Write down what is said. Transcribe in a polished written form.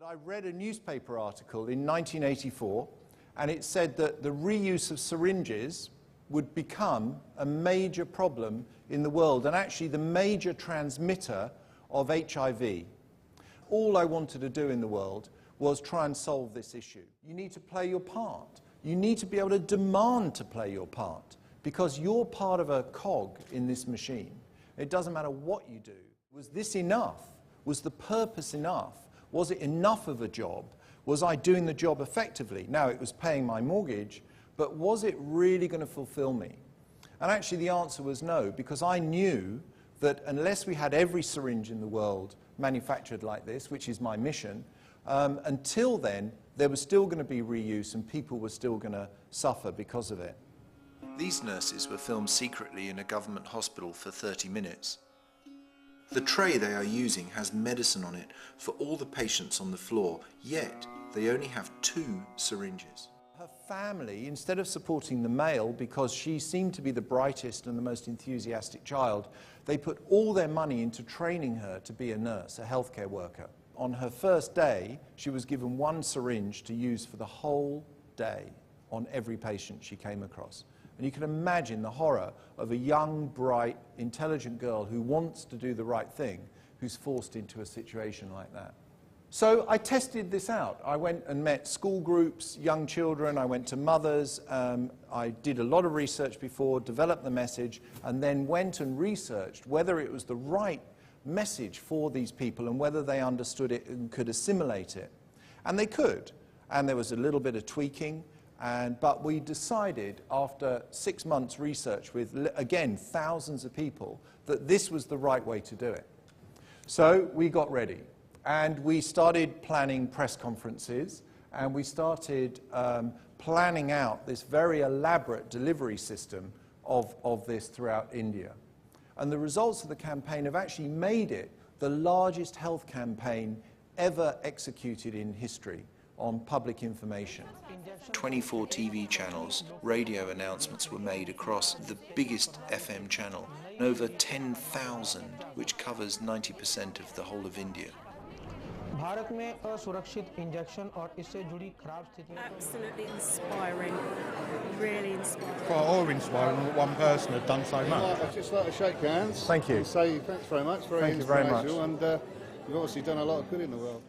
I read a newspaper article in 1984, and it said that the reuse of syringes would become a major problem in the world, and actually the major transmitter of HIV. All I wanted to do in the world was try and solve this issue. You need to play your part. You need to be able to demand to play your part, because you're part of a cog in this machine. It doesn't matter what you do. Was this enough? Was the purpose enough? Was it enough of a job? Was I doing the job effectively? Now, it was paying my mortgage, but was it really going to fulfill me? And actually the answer was no, because I knew that unless we had every syringe in the world manufactured like this, which is my mission, until then, there was still going to be reuse and people were still going to suffer because of it. These nurses were filmed secretly in a government hospital for 30 minutes. The tray they are using has medicine on it for all the patients on the floor, yet they only have 2 syringes. Her family, instead of supporting the male because she seemed to be the brightest and the most enthusiastic child, they put all their money into training her to be a nurse, a healthcare worker. On her first day, she was given 1 syringe to use for the whole day on every patient she came across. And you can imagine the horror of a young, bright, intelligent girl who wants to do the right thing, who's forced into a situation like that. So I tested this out. I went and met school groups, young children, I went to mothers, I did a lot of research before, developed the message, and then went and researched whether it was the right message for these people and whether they understood it and could assimilate it. And they could. And there was a little bit of tweaking. But we decided after 6 months research with, again, thousands of people, that this was the right way to do it. So we got ready and we started planning press conferences and we started planning out this very elaborate delivery system of this throughout India. And the results of the campaign have actually made it the largest health campaign ever executed in history on public information. 24 TV channels, radio announcements were made across the biggest FM channel, and over 10,000, which covers 90% of the whole of India. Absolutely inspiring, really inspiring. Quite awe-inspiring that one person had done so much. I'd just like to shake hands. Thank you. And say thanks very much, very Thank you very much. inspirational, and you've obviously done a lot of good in the world.